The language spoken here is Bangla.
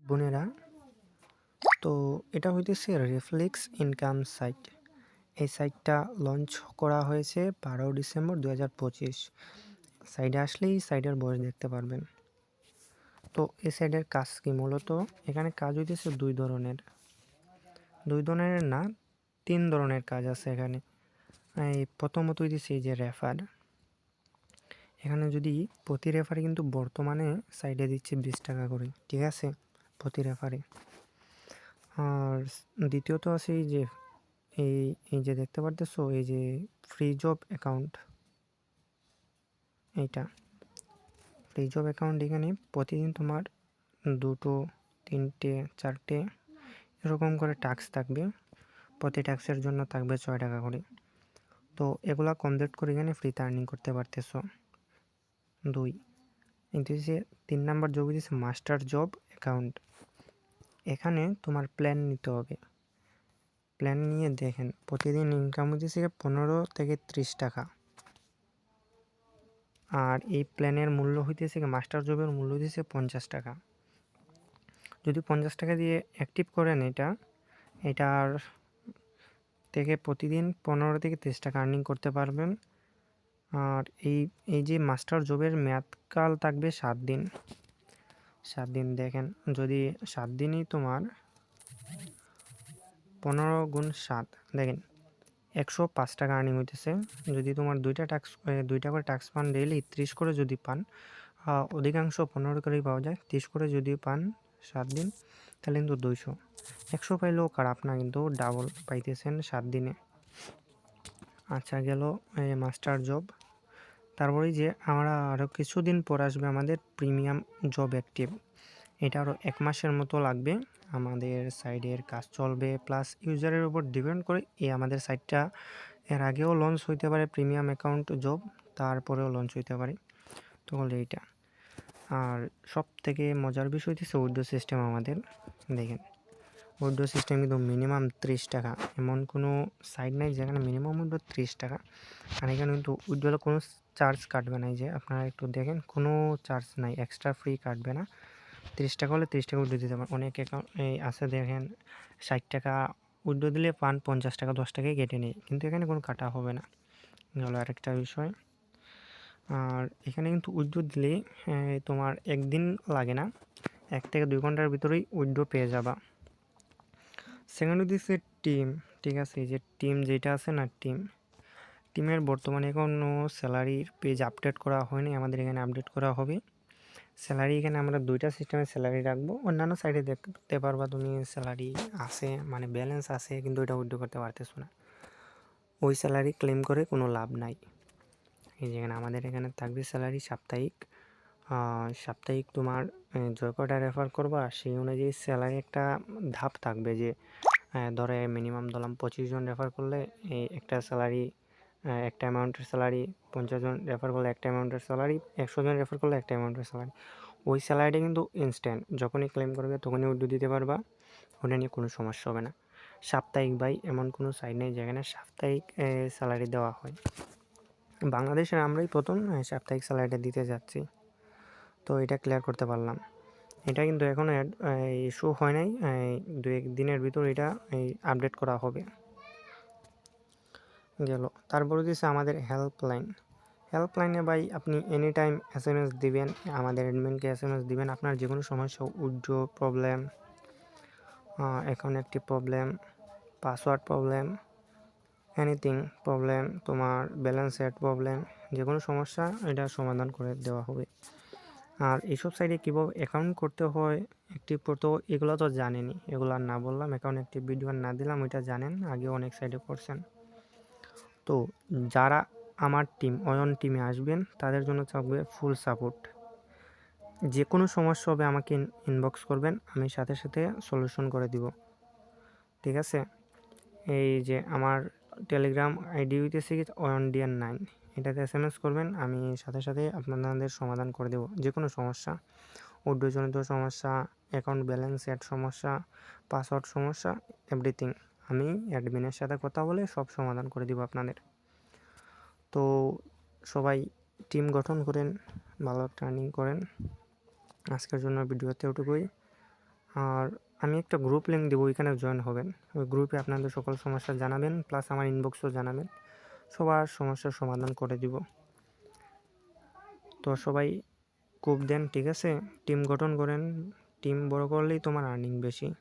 বোনেরা, তো এটা হইতেছে রিফ্লেক্স ইনকাম সাইট। এই সাইটটা লঞ্চ করা হয়েছে 12 ডিসেম্বর 2025। সাইডে আসলেই সাইডের বয়স দেখতে পারবেন। তো এই সাইডের কাজ কি মূলত এখানে কাজ হইতেছে দুই ধরনের না 3 ধরনের কাজ আছে এখানে। এই প্রথমত হইতেছে এই যে রেফার। এখানে যদি প্রতি রেফারে কিন্তু বর্তমানে সাইডে দিচ্ছে 20 টাকা করে, ঠিক আছে, প্রতি রেফারে। আর দ্বিতীয়ত আছে এই এই যে দেখতে পারতেছো এই যে ফ্রি জব অ্যাকাউন্ট, এইটা ফ্রি জব অ্যাকাউন্ট। এখানে প্রতিদিন তোমার 2টো 3টে 4টে এরকম করে টাস্ক থাকবে। প্রতি টাস্কের জন্য থাকবে 6 টাকা করে। তো এগুলা কমপ্লিট করে এখানে ফ্রিতে আর্নিং করতে পারতেছো। 2 কিন্তু যে 3 নাম্বার জব হচ্ছে মাস্টার জব অ্যাকাউন্ট। এখানে তোমার প্ল্যান নিতে হবে। প্ল্যান নিয়ে দেখেন প্রতিদিন ইনকাম হচ্ছে 15 থেকে 30 টাকা। আর এই প্ল্যানের মূল্য হইতেছে মাস্টার জবের মূল্য হইতেছে 50 টাকা। যদি 50 টাকা দিয়ে অ্যাক্টিভ করেন এটার থেকে প্রতিদিন 15 থেকে 30 টাকা আর্নিং করতে পারবেন। আর এই যে মাস্টার জবের মেয়াদকাল থাকবে 7 দিন। 7 দিন দেখেন, যদি 7 দিনই তোমার 15 গুণ 7 দেখেন 105 টাকা আর্নিং হইতেছে। যদি তোমার 2টা করে টাস্ক পান, ডেইলি 30 করে যদি পান, অধিকাংশ 15 করেই পাওয়া যায়। 30 করে যদি পান 7 দিন, তাহলে কিন্তু 200। 100 পাইলেও খারাপ না, কিন্তু ডাবল পাইতেছেন 7 দিনে। আচ্ছা, গেল মাস্টার জব। তারপরে যে আমরা আরও কিছুদিন পর আসবে আমাদের প্রিমিয়াম জব অ্যাক্টিভ। এটা আরও 1 মাসের মতো লাগবে। আমাদের সাইডের কাজ চলবে, প্লাস ইউজারের উপর ডিপেন্ড করে আমাদের সাইটটা এর আগেও লঞ্চ হইতে পারে প্রিমিয়াম অ্যাকাউন্ট জব, তারপরেও লঞ্চ হইতে পারে। তো হলো এইটা। আর সব থেকে মজার বিষয় হচ্ছে উইথড্র সিস্টেম আমাদের। দেখেন উইথড্র সিস্টেম কিন্তু মিনিমাম 30 টাকা। এমন কোনো সাইট নাই যেখানে মিনিমাম উইথড্র 30 টাকা। আর এখানে কিন্তু উইথড্রলে কোনো চার্জ কাটবে না। যে আপনারা একটু দেখেন, কোনো চার্জ নাই, এক্সট্রা ফ্রি কাটবে না। 30 টাকা হলে 30 টাকা উইথড্র দিতে পারেন। অনেক অ্যাকাউন্ট আছে দেখেন 60 টাকা উইথড্র দিলে পান 50 টাকা 10 টাকায় কেটে নেই, কিন্তু এখানে কোনো কাটা হবে না। হলো আরেকটা বিষয়। আর এখানে কিন্তু উইথড্র দিলে তোমার একদিন লাগে না, 1 থেকে 2 ঘন্টার ভিতরেই উইথড্র পেয়ে যাবা। সেকেন্ড হচ্ছে টিম, ঠিক আছে। এই যে টিম যেটা আছে না, টিমের বর্তমানে এখনও স্যালারির পেজ আপডেট করা হয়নি, আমাদের এখানে আপডেট করা হবে। স্যালারি এখানে আমরা 2টা সিস্টেমে স্যালারি রাখবো। অন্যান্য সাইডে দেখতে পারবা তুমি স্যালারি আছে, মানে ব্যালেন্স আছে, কিন্তু এটা উইথড্র করতে পারতেছো না। ওই স্যালারি ক্লেম করে কোনো লাভ নাই। এই যেখানে আমাদের এখানে থাকবে স্যালারি সাপ্তাহিক তোমার যে কটা রেফার করবা সেই অনুযায়ী স্যালারি একটা ধাপ থাকবে। যে ধরে মিনিমাম ধরলাম 25 জন রেফার করলে এই একটা স্যালারি, একটা অ্যামাউন্টের স্যালারি, 50 জন রেফার করলে একটা অ্যামাউন্টের স্যালারি, 100 জন রেফার করলে একটা অ্যামাউন্টের স্যালারি। ওই স্যালারিটা কিন্তু ইনস্ট্যান্ট, যখনই ক্লেম করবে তখনই উইথড্র দিতে পারবা, ওটা নিয়ে কোনো সমস্যা হবে না। সাপ্তাহিক ভাই এমন কোনো সাইট নেই যেখানে সাপ্তাহিক স্যালারি দেওয়া হয়। বাংলাদেশের আমরাই প্রথম সাপ্তাহিক স্যালারিটা দিতে যাচ্ছি। তো এটা ক্লিয়ার করতে পারলাম। এটা কিন্তু এখনও ইস্যু হয় নাই, 2-1 দিনের ভিতর এটা আপডেট করা হবে। গেল। তারপরে দিচ্ছে আমাদের হেল্পলাইনে ভাই আপনি এনি টাইম SMS দিবেন, আমাদের অ্যাডমিনকে SMS দিবেন। আপনার যে কোনো সমস্যা, withdraw problem, account active problem, password problem, anything problem, তোমার ব্যালেন্স সেট প্রবলেম, যে কোনো সমস্যা এটা সমাধান করে দেওয়া হবে। আর এইসব সাইটে কীভাবে অ্যাকাউন্ট করতে হয়, অ্যাক্টিভ করতে হয়, এগুলো তো জানেনই, এগুলো আর না বললাম। অ্যাকাউন্ট অ্যাক্টিভ ভিডিও আর না দিলাম, ওইটা জানেন, আগে অনেক সাইটে করছেন। তো যারা আমার অয়ন টিমে আসবেন তাদের জন্য থাকবে ফুল সাপোর্ট। যে কোনো সমস্যা হবে আমাকে ইনবক্স করবেন, আমি সাথে সাথে সলিউশন করে দিব, ঠিক আছে। এই যে আমার টেলিগ্রাম আইডি হইতেছে OyonDN9, এটাতে SMS করবেন, আমি সাথে সাথে আপনাদের সমাধান করে দেব। যে কোনো সমস্যা, উইথড্রজনিত সমস্যা, অ্যাকাউন্ট ব্যালেন্স সেট সমস্যা, পাসওয়ার্ড সমস্যা, এভরিথিং আমি অ্যাডমিনের সাথে কথা বলে সব সমাধান করে দিব আপনাদের। তো সবাই টিম গঠন করেন, ভালো ট্রেনিং করেন। আজকের জন্য ভিডিওতে ওটুকুই। আর আমি একটা গ্রুপ লিঙ্ক দেবো, ওইখানে জয়েন হবেন। ওই গ্রুপে আপনাদের সকল সমস্যা জানাবেন, প্লাস আমার ইনবক্সও জানাবেন, সবার সমস্যার সমাধান করে দিব। তো সবাই কোপ দেন, ঠিক আছে? টিম গঠন করেন, টিম বড় করলেই তোমার আর্নিং বেশি।